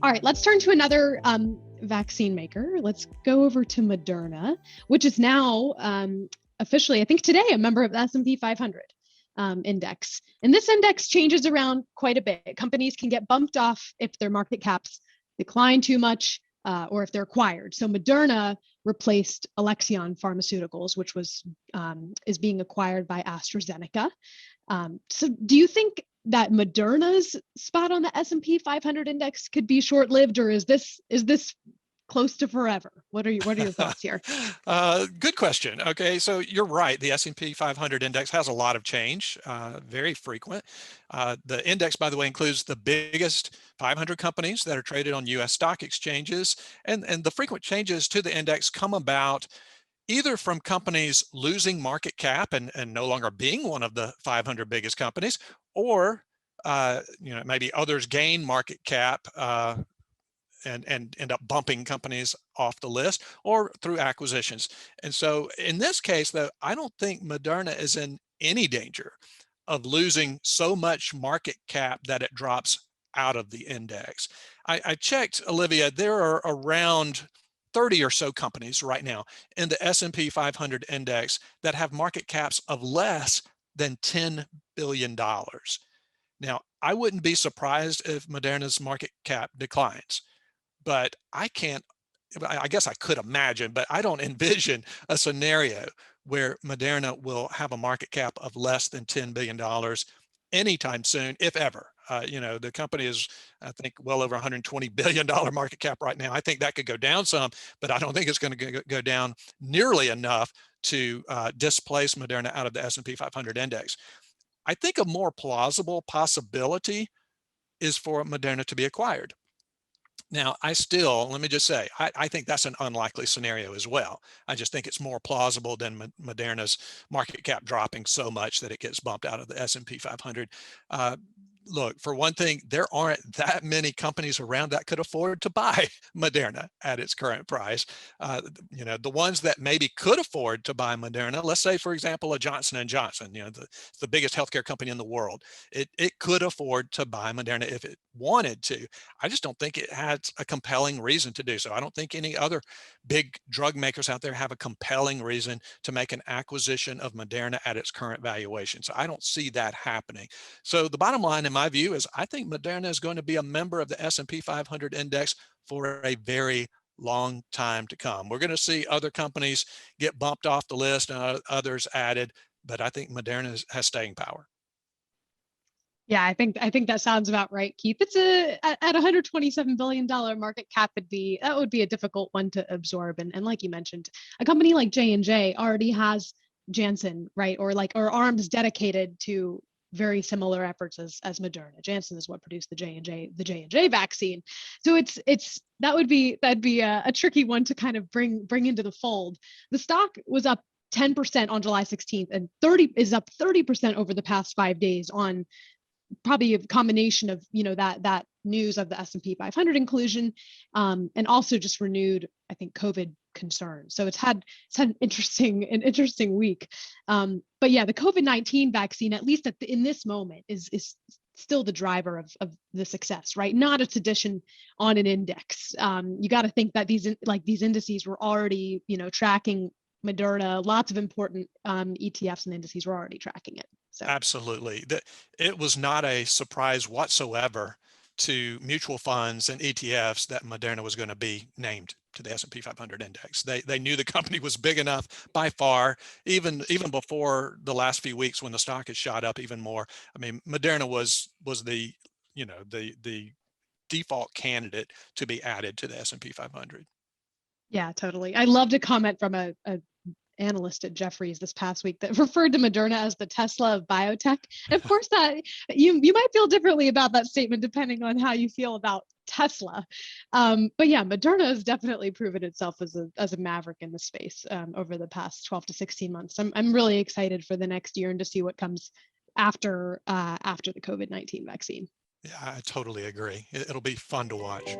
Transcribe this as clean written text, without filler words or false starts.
All right, let's turn to another vaccine maker. Let's go over to Moderna, which is now officially, I think today, a member of the S&P 500 index. And this index changes around quite a bit. Companies can get bumped off if their market caps decline too much or if they're acquired. So Moderna replaced Alexion Pharmaceuticals, which is being acquired by AstraZeneca. So do you think that Moderna's spot on the S&P 500 index could be short-lived, or is this close to forever? What are your thoughts here? Good question. Okay, so you're right. The S&P 500 index has a lot of change, very frequent. The index, by the way, includes the biggest 500 companies that are traded on U.S. stock exchanges, and the frequent changes to the index come about either from companies losing market cap and no longer being one of the 500 biggest companies, or maybe others gain market cap and end up bumping companies off the list, or through acquisitions. And so in this case, though, I don't think Moderna is in any danger of losing so much market cap that it drops out of the index. I checked, Olivia, there are around 30 or so companies right now in the S&P 500 index that have market caps of less than $10 billion. Now, I wouldn't be surprised if Moderna's market cap declines, but I guess I could imagine, but I don't envision a scenario where Moderna will have a market cap of less than $10 billion anytime soon, if ever. The company is, I think, well over $120 billion market cap right now. I think that could go down some, but I don't think it's going to go down nearly enough to displace Moderna out of the S&P 500 index. I think a more plausible possibility is for Moderna to be acquired. Now, let me just say, I think that's an unlikely scenario as well. I just think it's more plausible than Moderna's market cap dropping so much that it gets bumped out of the S&P 500. Look, for one thing, there aren't that many companies around that could afford to buy Moderna at its current price. The ones that maybe could afford to buy Moderna, let's say, for example, a Johnson & Johnson, the biggest healthcare company in the world, it could afford to buy Moderna if it wanted to. I just don't think it has a compelling reason to do so. I don't think any other big drug makers out there have a compelling reason to make an acquisition of Moderna at its current valuation. So I don't see that happening. So the bottom line, in my view, is I think Moderna is going to be a member of the S&P 500 index for a very long time to come. We're going to see other companies get bumped off the list and others added, but I think Moderna has staying power. Yeah, I think that sounds about right, Keith. It's at $127 billion market cap would be a difficult one to absorb. And like you mentioned, a company like J&J already has Janssen, right? Or arms dedicated to very similar efforts as Moderna. Janssen is what produced the J&J vaccine. So that'd be a tricky one to kind of bring into the fold. The stock was up 10% on July 16th and is up 30% over the past 5 days on probably a combination of that news of the S&P 500 inclusion, and also just renewed, I think, COVID concerns. So it's had an interesting week. But yeah, the COVID-19 vaccine, at least in this moment, is still the driver of the success, right? Not its addition on an index. You got to think that these indices were already tracking Moderna. Lots of important ETFs and indices were already tracking it. So. Absolutely. It was not a surprise whatsoever to mutual funds and ETFs that Moderna was going to be named to the S&P 500 index. They knew the company was big enough by far, even before the last few weeks when the stock has shot up even more. I mean, Moderna was the default candidate to be added to the S&P 500. Yeah, totally. I loved a comment from a analyst at Jefferies this past week that referred to Moderna as the Tesla of biotech. And of course, that you might feel differently about that statement depending on how you feel about Tesla. But yeah, Moderna has definitely proven itself as a maverick in the space over the past 12 to 16 months. I'm really excited for the next year and to see what comes after the COVID-19 vaccine. Yeah, I totally agree. It'll be fun to watch.